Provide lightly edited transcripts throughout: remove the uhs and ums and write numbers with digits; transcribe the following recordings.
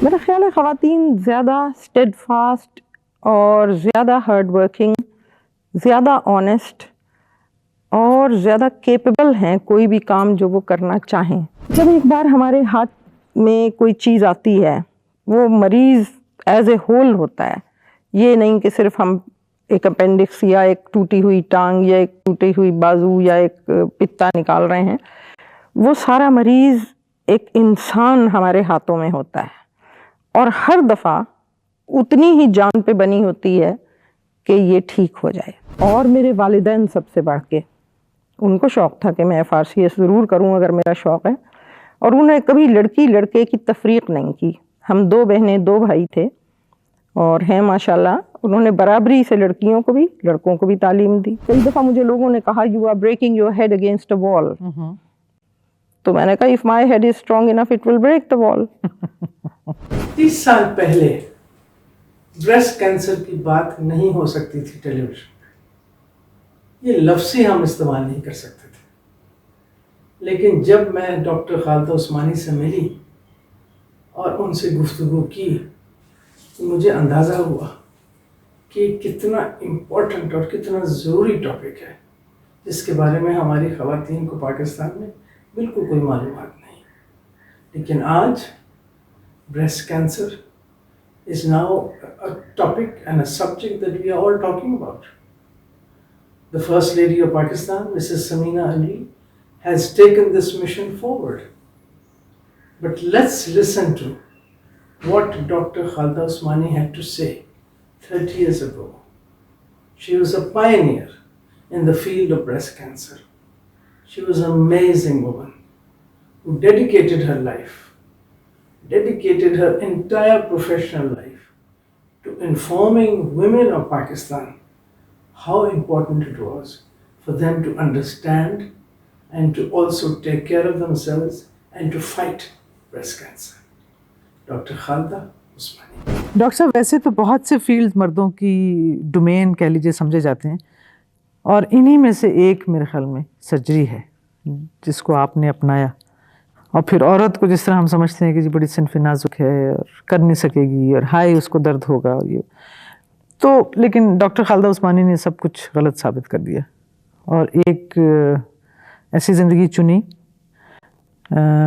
میرا خیال ہے خواتین زیادہ اسٹیڈ فاسٹ اور زیادہ ہارڈ ورکنگ، زیادہ آنیسٹ اور زیادہ کیپیبل ہیں کوئی بھی کام جو وہ کرنا چاہیں۔ جب ایک بار ہمارے ہاتھ میں کوئی چیز آتی ہے، وہ مریض ایز اے ہول ہوتا ہے، یہ نہیں کہ صرف ہم ایک اپینڈکس یا ایک ٹوٹی ہوئی ٹانگ یا ایک ٹوٹی ہوئی بازو یا ایک پتا نکال رہے ہیں، وہ سارا مریض ایک انسان ہمارے ہاتھوں میں ہوتا ہے، اور ہر دفعہ اتنی ہی جان پہ بنی ہوتی ہے کہ یہ ٹھیک ہو جائے۔ اور میرے والدین سب سے بڑھ کے، ان کو شوق تھا کہ میں FRCS ضرور کروں اگر میرا شوق ہے، اور انہوں نے کبھی لڑکی لڑکے کی تفریق نہیں کی۔ ہم 2 بہنیں 2 بھائی تھے اور ہیں ماشاءاللہ، انہوں نے برابری سے لڑکیوں کو بھی لڑکوں کو بھی تعلیم دی۔ کئی دفعہ مجھے لوگوں نے کہا "You are breaking your head against a wall"، تو میں نے کہا "If my head is strong enough it will break the wall"۔ 30 سال پہلے بریسٹ کینسر کی بات نہیں ہو سکتی تھی ٹیلی ویژن پہ، یہ لفظ ہی ہم استعمال نہیں کر سکتے تھے، لیکن جب میں ڈاکٹر خالدہ عثمانی سے ملی اور ان سے گفتگو کی تو مجھے اندازہ ہوا کہ کتنا امپورٹنٹ اور کتنا ضروری ٹاپک ہے، جس کے بارے میں ہماری خواتین کو پاکستان میں بالکل کوئی معلومات نہیں۔ لیکن آج breast cancer is now a topic and a subject that we are all talking about. The First Lady of Pakistan, Mrs. Samina Ali, has taken this mission forward. But let's listen to what Dr. Khalda Usmani had to say 30 years ago. She was a pioneer in the field of breast cancer. She was an amazing woman who dedicated her life, dedicated her entire professional life to informing women of Pakistan how important it was for them to understand and to also take care of themselves and to fight breast cancer. Dr. Khalda Usmani. Doctor صاحب، ویسے تو بہت سے field مردوں کی domain کہہ لیجیے سمجھے جاتے ہیں، اور انہی میں سے ایک میرے خیال میں سرجری ہے جس کو آپ نے اپنایا، اور پھر عورت کو جس طرح ہم سمجھتے ہیں کہ جی بڑی صنف نازک ہے اور کر نہیں سکے گی اور ہائے اس کو درد ہوگا، اور یہ تو لیکن ڈاکٹر خالدہ عثمانی نے سب کچھ غلط ثابت کر دیا اور ایک ایسی زندگی چنی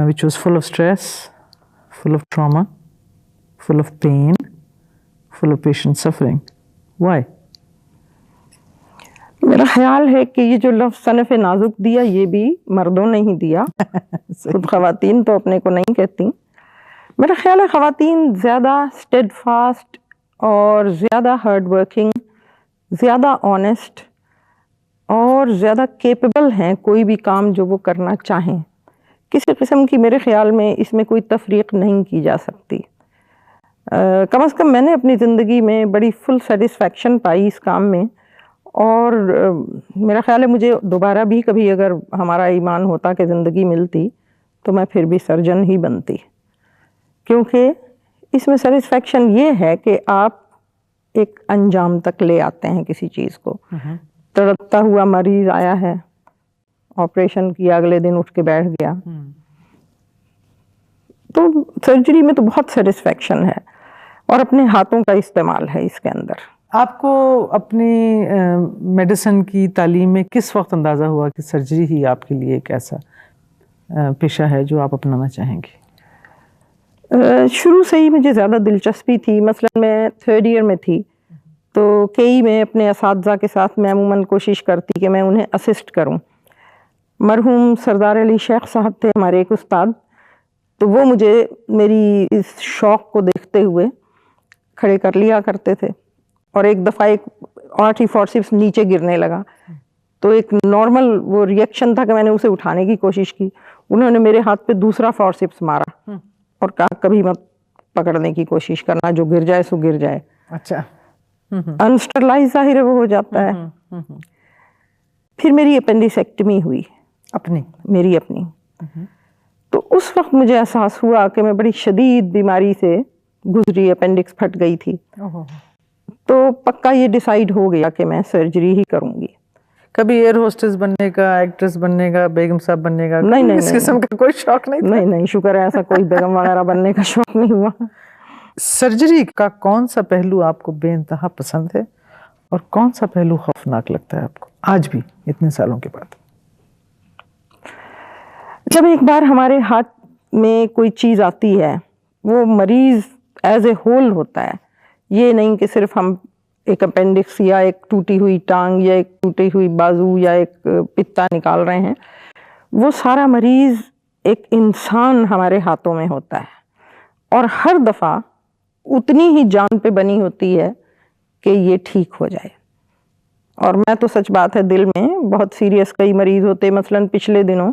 which was full of stress, full of trauma, full of pain, full of patient suffering. Why? میرا خیال ہے کہ یہ جو لفظ صنف نازک دیا یہ بھی مردوں نے ہی دیا، خود خواتین تو اپنے کو نہیں کہتی۔ میرا خیال ہے خواتین زیادہ اسٹیڈ فاسٹ اور زیادہ ہارڈ ورکنگ، زیادہ آنیسٹ اور زیادہ کیپیبل ہیں کوئی بھی کام جو وہ کرنا چاہیں۔ کسی قسم کی میرے خیال میں اس میں کوئی تفریق نہیں کی جا سکتی۔ کم از کم میں نے اپنی زندگی میں بڑی فل سیٹسفیکشن پائی اس کام میں، اور میرا خیال ہے مجھے دوبارہ بھی کبھی اگر ہمارا ایمان ہوتا کہ زندگی ملتی تو میں پھر بھی سرجن ہی بنتی، کیونکہ اس میں سیٹسفیکشن یہ ہے کہ آپ ایک انجام تک لے آتے ہیں کسی چیز کو۔ تڑپتا ہوا مریض آیا ہے، آپریشن کیا، اگلے دن اٹھ کے بیٹھ گیا، تو سرجری میں تو بہت سیٹسفیکشن ہے، اور اپنے ہاتھوں کا استعمال ہے اس کے اندر۔ آپ کو اپنی میڈیسن کی تعلیم میں کس وقت اندازہ ہوا کہ سرجری ہی آپ کے لیے ایک ایسا پیشہ ہے جو آپ اپنانا چاہیں گے؟ شروع سے ہی مجھے زیادہ دلچسپی تھی۔ مثلا میں 3rd ایئر میں تھی تو کئی میں اپنے اساتذہ کے ساتھ میں عموماً کوشش کرتی کہ میں انہیں اسسٹ کروں۔ مرحوم سردار علی شیخ صاحب تھے ہمارے ایک استاد، تو وہ مجھے میری اس شوق کو دیکھتے ہوئے کھڑے کر لیا کرتے تھے، اور ایک دفعہ ایک آرٹری فورسپس نیچے گرنے لگا تو ایک نارمل وہ ریئیکشن تھا کہ میں نے اسے اٹھانے کی کوشش کی، انہوں نے میرے ہاتھ پہ دوسرا فورسپس مارا اور کہا کبھی مت پکڑنے کی کوشش کرنا، جو گر جائے سو گر جائے۔ اچھا، انسٹرلائز ظاہر ہے وہ ہو جاتا ہے۔ پھر میری اپینڈیسیکٹمی ہوئی، میری اپنی، تو اس وقت مجھے احساس ہوا کہ میں بڑی شدید بیماری سے گزری، اپینڈکس پھٹ گئی تھی، تو پکا یہ ڈیسائیڈ ہو گیا کہ میں سرجری ہی کروں گی۔ کبھی ایئر ہوسٹس بننے کا، ایکٹریس بننے کا، بیگم صاحب بننے کا نہیں، اس قسم کا کوئی شوق نہیں؟ نہیں، شکر ہے ایسا کوئی بیگم وغیرہ بننے کا شوق نہیں ہوا۔ سرجری کا کون سا پہلو آپ کو بے انتہا پسند ہے اور کون سا پہلو خوفناک لگتا ہے آپ کو آج بھی اتنے سالوں کے بعد؟ جب ایک بار ہمارے ہاتھ میں کوئی چیز آتی ہے وہ مریض ایز اے ہول ہوتا ہے، یہ نہیں کہ صرف ہم ایک اپینڈکس یا ایک ٹوٹی ہوئی ٹانگ یا ایک ٹوٹی ہوئی بازو یا ایک پتا نکال رہے ہیں، وہ سارا مریض ایک انسان ہمارے ہاتھوں میں ہوتا ہے اور ہر دفعہ اتنی ہی جان پہ بنی ہوتی ہے کہ یہ ٹھیک ہو جائے. اور میں تو سچ بات ہے دل میں بہت سیریس کئی مریض ہوتے، مثلاً پچھلے دنوں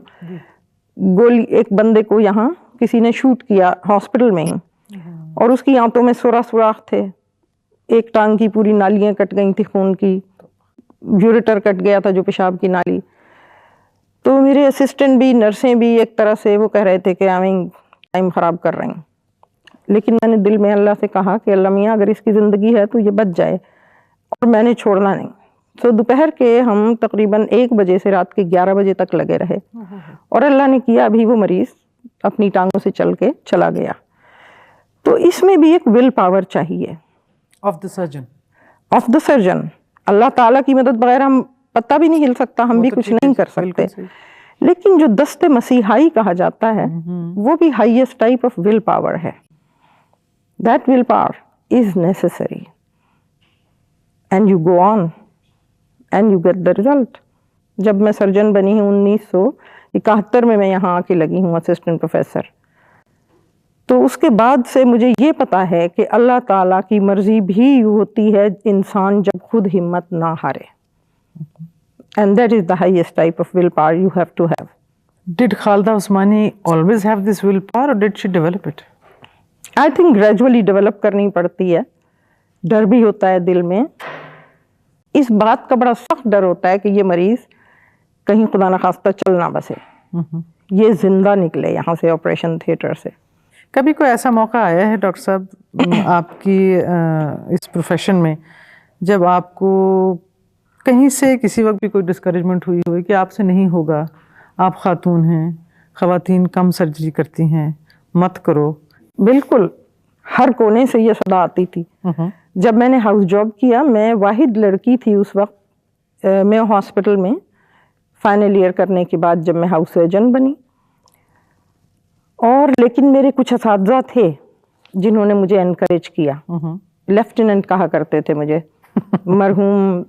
گولی ایک بندے کو یہاں کسی نے شوٹ کیا ہاسپٹل میں ہی، اور اس کی آنتوں میں سوراخ تھے، ایک ٹانگ کی پوری نالیاں کٹ گئی تھی خون کی، یوریٹر کٹ گیا تھا جو پیشاب کی نالی. تو میرے اسسٹنٹ بھی نرسیں بھی ایک طرح سے وہ کہہ رہے تھے کہ آئیں ٹائم خراب کر رہے ہیں، لیکن میں نے دل میں اللہ سے کہا کہ اللہ میاں اگر اس کی زندگی ہے تو یہ بچ جائے، اور میں نے چھوڑنا نہیں. تو دوپہر کے ہم تقریباً 1 بجے سے رات کے 11 بجے تک لگے رہے، اور اللہ نے کیا ابھی وہ مریض اپنی ٹانگوں سے چل کے چلا گیا. تو اس میں بھی ایک ول پاور چاہیے آف دا سرجن. اللہ تعالیٰ کی مدد بغیر ہم پتہ بھی نہیں ہل سکتا، ہم بھی کچھ نہیں کر سکتے، لیکن جو دست مسیحائی کہا جاتا ہے وہ بھی highest type of will power ہے. That willpower is necessary and you go on and you get the result. جب میں سرجن بنی ہوں 1971 میں یہاں آ کے لگی ہوں اسسٹنٹ پروفیسر، تو اس کے بعد سے مجھے یہ پتا ہے کہ اللہ تعالیٰ کی مرضی بھی ہوتی ہے انسان جب خود ہمت نہ ہارے. And that is the highest type of willpower you have to have. Did Khalda Usmani always have this willpower or did she develop it? I think gradually develop کرنی پڑتی ہے. ڈر بھی ہوتا ہے دل میں، اس بات کا بڑا سخت ڈر ہوتا ہے کہ یہ مریض کہیں خدا نخواستہ چل نہ بسے، یہ زندہ نکلے یہاں سے آپریشن تھیٹر سے. کبھی کوئی ایسا موقع آیا ہے ڈاکٹر صاحب آپ کی اس پروفیشن میں جب آپ کو کہیں سے کسی وقت بھی کوئی ڈسکریجمنٹ ہوئی ہوئی کہ آپ سے نہیں ہوگا، آپ خاتون ہیں، خواتین کم سرجری کرتی ہیں، مت کرو؟ بالکل، ہر کونے سے یہ صدا آتی تھی. جب میں نے ہاؤس جاب کیا، میں واحد لڑکی تھی اس وقت میں ہاسپٹل میں فائنل ایئر کرنے کے بعد جب میں ہاؤس سرجن بنی. اور لیکن میرے کچھ اساتذہ تھے جنہوں نے مجھے انکریج کیا، لیفٹیننٹ کہا کرتے تھے مجھے. مرحوم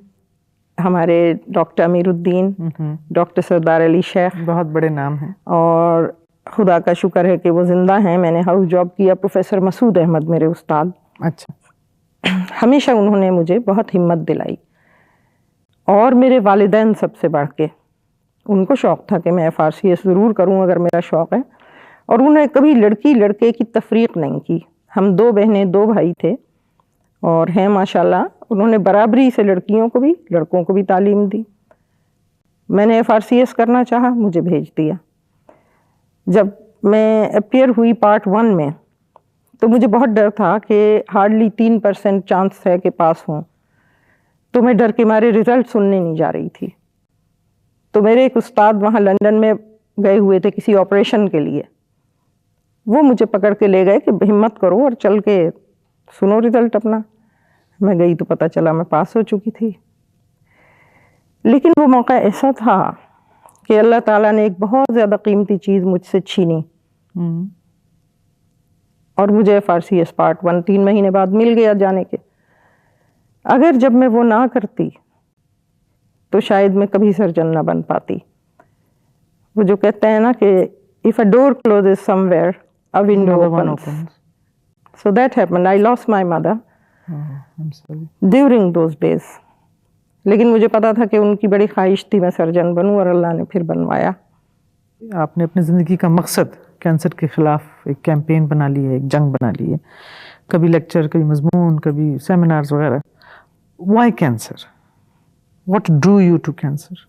ہمارے ڈاکٹر امیر الدین، ڈاکٹر سردار علی شیخ، بہت بڑے نام ہیں، اور خدا کا شکر ہے کہ وہ زندہ ہیں. میں نے ہاؤس جاب کیا. پروفیسر مسعود احمد میرے استاد، اچھا، ہمیشہ انہوں نے مجھے بہت ہمت دلائی. اور میرے والدین سب سے بڑھ کے، ان کو شوق تھا کہ میں FRCS ضرور کروں اگر میرا شوق ہے، اور انہوں نے کبھی لڑکی لڑکے کی تفریق نہیں کی. ہم 2 بہنیں 2 بھائی تھے اور ہیں ماشاءاللہ. انہوں نے برابری سے لڑکیوں کو بھی لڑکوں کو بھی تعلیم دی. میں نے FRCS کرنا چاہا، مجھے بھیج دیا. جب میں اپیئر ہوئی پارٹ 1 میں تو مجھے بہت ڈر تھا کہ ہارڈلی 3% چانس ہے کہ پاس ہوں، تو میں ڈر کے مارے رزلٹ سننے نہیں جا رہی تھی. تو میرے ایک استاد وہاں لندن میں گئے ہوئے تھے کسی آپریشن کے لیے، وہ مجھے پکڑ کے لے گئے کہ ہمت کرو اور چل کے سنو رزلٹ اپنا. میں گئی تو پتہ چلا میں پاس ہو چکی تھی. لیکن وہ موقع ایسا تھا کہ اللہ تعالیٰ نے ایک بہت زیادہ قیمتی چیز مجھ سے چھینی، اور مجھے FRCS پارٹ 1 3 مہینے بعد مل گیا جانے کے. اگر جب میں وہ نہ کرتی تو شاید میں کبھی سرجن نہ بن پاتی. وہ جو کہتے ہیں نا کہ if a door closes somewhere, a window opens. So that happened. I lost my mother during those days. لیکن مجھے پتا تھا کہ ان کی بڑی خواہش تھی میں سرجن بنوں، اور اللہ نے پھر بنوایا. آپ نے اپنی زندگی کا مقصد کینسر کے خلاف ایک کیمپین بنا لی ہے، ایک جنگ بنا لی ہے، کبھی لیکچر، کبھی مضمون، کبھی سیمینارز وغیرہ. Why cancer? What drew you to cancer?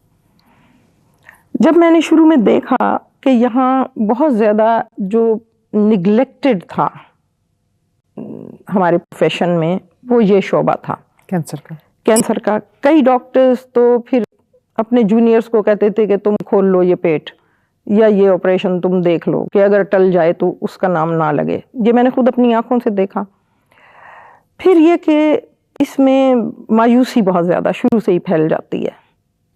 جب میں نے شروع میں دیکھا کہ یہاں بہت زیادہ جو نگلیکٹڈ تھا ہمارے پروفیشن میں، وہ یہ شعبہ تھا کینسر کا. کئی ڈاکٹرز تو پھر اپنے جونیئرز کو کہتے تھے کہ تم کھول لو یہ پیٹ، یا یہ آپریشن تم دیکھ لو کہ اگر ٹل جائے تو اس کا نام نہ لگے. یہ میں نے خود اپنی آنکھوں سے دیکھا. پھر یہ کہ اس میں مایوسی بہت زیادہ شروع سے ہی پھیل جاتی ہے.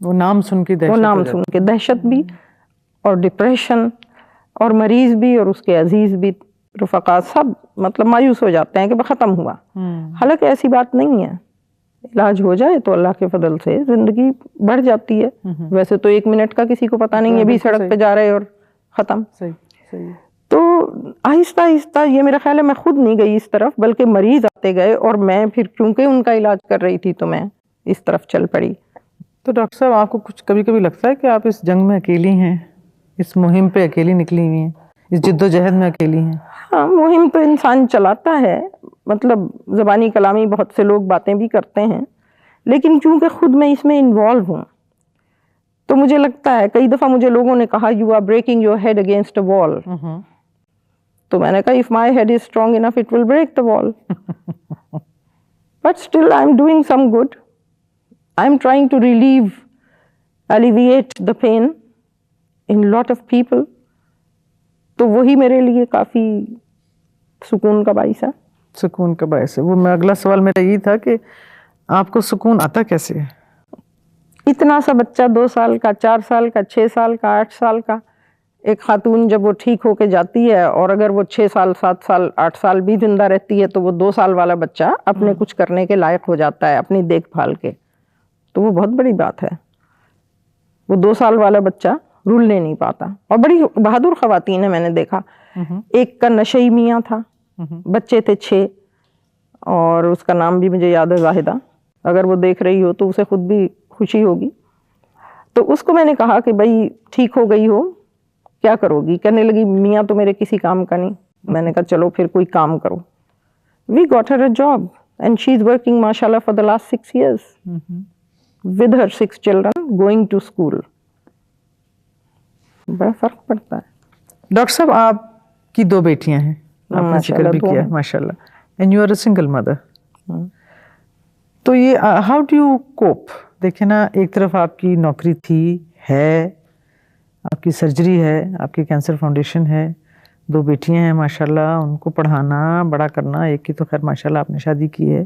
وہ نام سن کے دہشت, وہ نام سن کے دہشت بھی, اور ڈپریشن, اور مریض بھی اور اس کے عزیز بھی, رفقا سب مطلب مایوس ہو جاتے ہیں کہ وہ ختم ہوا. حالانکہ ایسی بات نہیں ہے, علاج ہو جائے تو اللہ کے فضل سے زندگی بڑھ جاتی ہے. ویسے تو 1 منٹ کا کسی کو پتہ نہیں ہے, بھی سڑک پہ جا رہے اور ختم. صحیح. تو آہستہ آہستہ یہ میرا خیال ہے میں خود نہیں گئی اس طرف, بلکہ مریض آتے گئے, اور میں پھر کیونکہ ان کا علاج کر رہی تھی تو میں اس طرف چل پڑی. تو ڈاکٹر صاحب آپ کو کچھ کبھی کبھی لگتا ہے کہ آپ اس جنگ میں اکیلی ہیں, اس مہم پہ اکیلی نکلی ہوئی ہیں, اس جد و جہد میں اکیلی ہیں؟ ہاں, مہم تو انسان چلاتا ہے, مطلب زبانی کلامی بہت سے لوگ باتیں بھی کرتے ہیں, لیکن چونکہ خود میں اس میں انوالو ہوں تو مجھے لگتا ہے, کئی دفعہ مجھے لوگوں نے کہا you are breaking your head against a wall, تو میں نے کہا if my head is strong enough it will break the wall. But still I am doing some good. I am trying to alleviate the pain in lot of people. تو وہی میرے لیے کافی سکون کا باعث ہے. سکون کا باعث ہے. وہ میں اگلا سوال میرا یہ تھا کہ آپ کو سکون آتا کیسے ہے؟ اتنا سا بچہ 2 سال کا, 4 سال کا, 6 سال کا, 8 سال کا, ایک خاتون جب وہ ٹھیک ہو کے جاتی ہے, اور اگر وہ 6 سال 7 سال 8 سال بھی زندہ رہتی ہے تو وہ 2 سال والا بچہ اپنے کچھ کرنے کے لائق ہو جاتا ہے اپنی دیکھ بھال کے, تو وہ بہت بڑی بات ہے. وہ 2 سال والا بچہ رولنے نہیں پاتا. اور بڑی بہادر خواتین ہیں میں نے دیکھا. ایک کا نشئی میاں تھا, بچے تھے 6, اور اس کا نام بھی مجھے یاد ہے, زاہدہ. اگر وہ دیکھ رہی ہو تو اسے خود بھی خوشی ہوگی. تو اس کو میں نے کہا کہ بھائی ٹھیک ہو گئی ہو, کیا کرو گی؟ کہنے لگی میاں تو میرے کسی کام کا نہیں. میں نے کہا چلو پھر کوئی کام کرو. We got her a job and she is working ماشاء اللہ for the last 6 years with her 6 children going to school. بڑا فرق پڑتا ہے. ڈاکٹر صاحب آپ کی 2 بیٹیاں ہیں, آپ نے ذکر بھی کیا ماشاء اللہ, and you are a single mother. تو یہ ہاؤ ڈو یو کوپ؟ دیکھیں نا, ایک طرف آپ کی نوکری تھی, ہے, آپ کی سرجری ہے, آپ کی کینسر فاؤنڈیشن ہے, 2 بیٹیاں ہیں ماشاءاللہ, ان کو پڑھانا بڑا کرنا. ایک کی تو خیر ماشاءاللہ آپ نے شادی کی ہے,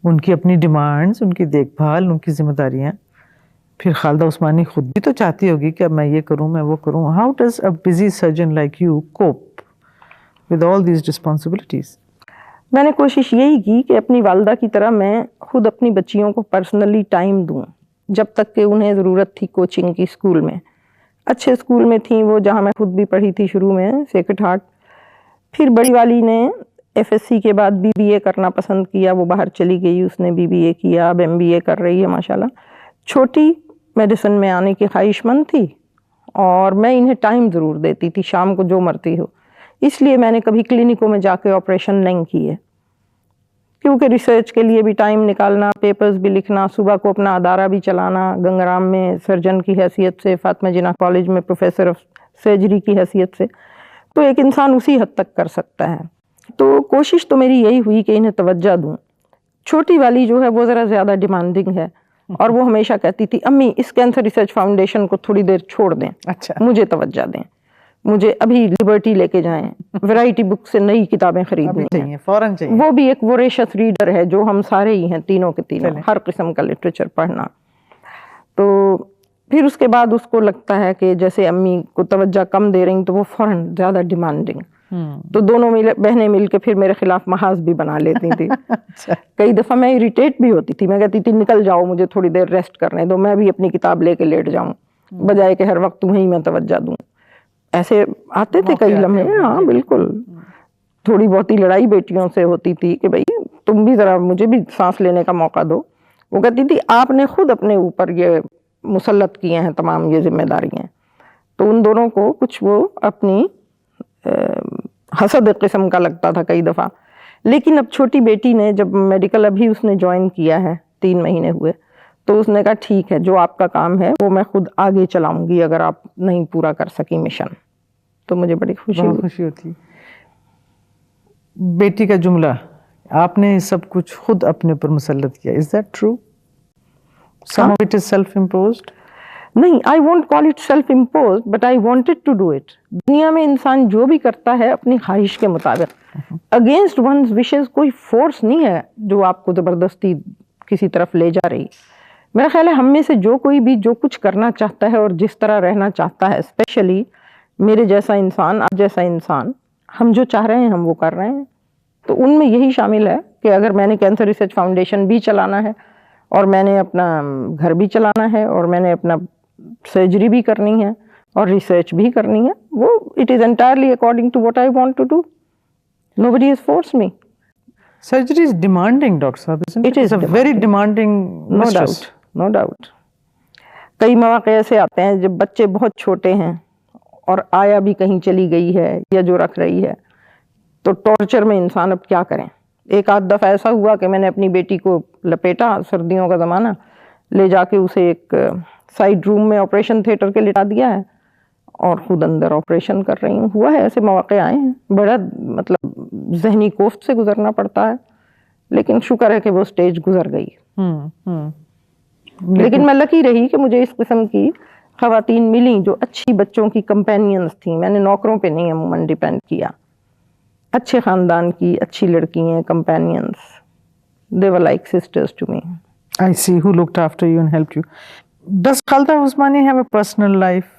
ان کی اپنی ڈیمانڈز, ان کی دیکھ بھال, ان کی ذمہ داریاں. پھر خالدہ عثمانی خود بھی تو چاہتی ہوگی کہ اب میں یہ کروں, میں وہ کروں. How does a busy surgeon like you cope with all these responsibilities? میں نے کوشش یہی کی کہ اپنی والدہ کی طرح میں خود اپنی بچیوں کو پرسنلی ٹائم دوں, جب تک کہ انہیں ضرورت تھی کوچنگ کی. اسکول میں اچھے اسکول میں تھیں وہ, جہاں میں خود بھی پڑھی تھی شروع میں, سیکرڈ ہارٹ. پھر بڑی والی نے FSC کے بعد BBA کرنا پسند کیا, وہ باہر چلی گئی, اس نے BBA کیا, اب MBA کر رہی ہے ماشاءاللہ. چھوٹی میڈیسن میں آنے کی خواہش مند تھی, اور میں انہیں ٹائم ضرور دیتی تھی, شام کو جو مرتی ہو. اس لیے میں نے کبھی کلینکوں میں جا کے آپریشن نہیں کیے, کیونکہ ریسرچ کے لیے بھی ٹائم نکالنا, پیپرز بھی لکھنا, صبح کو اپنا ادارہ بھی چلانا, گنگرام میں سرجن کی حیثیت سے, فاطمہ جناح کالج میں پروفیسر آف سرجری کی حیثیت سے, تو ایک انسان اسی حد تک کر سکتا ہے. تو کوشش تو میری یہی ہوئی کہ انہیں توجہ دوں. چھوٹی والی جو ہے وہ ذرا زیادہ ڈیمانڈنگ ہے, اور وہ ہمیشہ کہتی تھی امی اس کینسر ریسرچ فاؤنڈیشن کو تھوڑی دیر چھوڑ دیں, مجھے توجہ دیں, مجھے ابھی لبرٹی لے کے جائیں, ویرائٹی بک سے نئی کتابیں خریدنی ہیں فوراً چاہیے. وہ بھی ایک ووریشس ریڈر ہے, جو ہم سارے ہی ہیں, تینوں کے تینوں, ہر قسم کا لٹریچر پڑھنا. تو پھر اس کے بعد اس کو لگتا ہے کہ جیسے امی کو توجہ کم دے رہی تو وہ فوراً زیادہ ڈیمانڈنگ, تو دونوں بہنیں مل کے پھر میرے خلاف محاذ بھی بنا لیتی تھی. کئی دفعہ میں اریٹیٹ بھی ہوتی تھی, میں کہتی تھی نکل جاؤ, مجھے تھوڑی دیر ریسٹ کرنے دو, میں بھی اپنی کتاب لے کے لیٹ جاؤں, بجائے کہ ہر وقت تمہیں ہی میں توجہ دوں. ایسے آتے تھے کئی لمحے. ہاں بالکل. تھوڑی بہت ہی لڑائی بیٹیوں سے ہوتی تھی کہ بھائی تم بھی ذرا مجھے بھی سانس لینے کا موقع دو. وہ کہتی تھی آپ نے خود اپنے اوپر یہ مسلط کیے ہیں تمام یہ ذمہ داریاں. تو ان دونوں کو کچھ وہ اپنی حسد قسم کا لگتا تھا کئی دفعہ. لیکن اب چھوٹی بیٹی نے جب میڈیکل ابھی اس نے جوائن کیا ہے, 3 مہینے ہوئے, تو اس نے کہا ٹھیک ہے جو آپ کا کام ہے وہ میں خود آگے چلاؤں گی اگر آپ نہیں پورا کر سکی مشن. تو مجھے بڑی خوشی ہوتی. بیٹی کا جملہ آپ نے سب کچھ خود اپنے پر مسلط کیا, is that true? Some of it is self imposed. نہیں, I won't call it self imposed, but I wanted to do it. دنیا میں انسان جو بھی کرتا ہے اپنی خواہش کے مطابق, اگینسٹ ونز وشز, کوئی فورس نہیں ہے جو آپ کو زبردستی کسی طرف لے جا رہی. میرا خیال ہے ہم میں سے جو کوئی بھی جو کچھ کرنا چاہتا ہے اور جس طرح رہنا چاہتا ہے, اسپیشلی میرے جیسا انسان, آپ جیسا انسان, ہم جو چاہ رہے ہیں ہم وہ کر رہے ہیں. تو ان میں یہی شامل ہے کہ اگر میں نے کینسر ریسرچ فاؤنڈیشن بھی چلانا ہے, اور میں نے اپنا گھر بھی چلانا ہے, اور میں نے اپنا سرجری بھی کرنی ہے, اور ریسرچ بھی کرنی ہے, وہ it is entirely according to what I want to do. Nobody has forced me. Surgery is demanding, Dr. Saab, isn't it? It is It's a very demanding No mistress. doubt, no doubt. کئی مواقع ایسے آتے ہیں جب بچے بہت چھوٹے ہیں اور آیا بھی کہیں چلی گئی ہے یا جو رکھ رہی ہے, تو ٹارچر میں انسان اب کیا کریں. ایک آدھ دفعہ ایسا ہوا کہ میں نے اپنی بیٹی کو لپیٹا, سردیوں کا زمانہ, لے جا کے اسے ایک سائڈ روم میں آپریشن تھیٹر کے لٹا دیا ہے, اور خود اندر آپریشن کر رہی ہوں. ہوا ہے, ایسے مواقع آئے ہیں. بڑا مطلب ذہنی کوفت سے گزرنا پڑتا ہے, لیکن شکر ہے کہ وہ سٹیج گزر گئی. لیکن میں لکی رہی کہ مجھے اس قسم کی خواتین ملیں جو اچھی بچوں کی کمپینینز تھیں. میں نے نوکروں پہ نہیں عموماً ڈیپینڈ کیا. اچھے خاندان کی اچھی لڑکی ہیں, companions. They were like sisters to me. I see, who looked after you and helped you. Does Khalda Usmani have a personal life?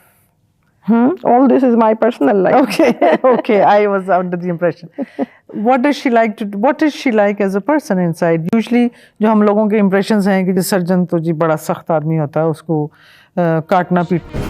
All this is my personal life. Okay, okay, I was under the impression. What does she like to do? What is she like as a person inside? Usually جو ہم لوگوں کے impressions ہیں کہ surgeon تو جی بڑا سخت آدمی ہوتا ہے, اس کو کاٹنا پیٹنا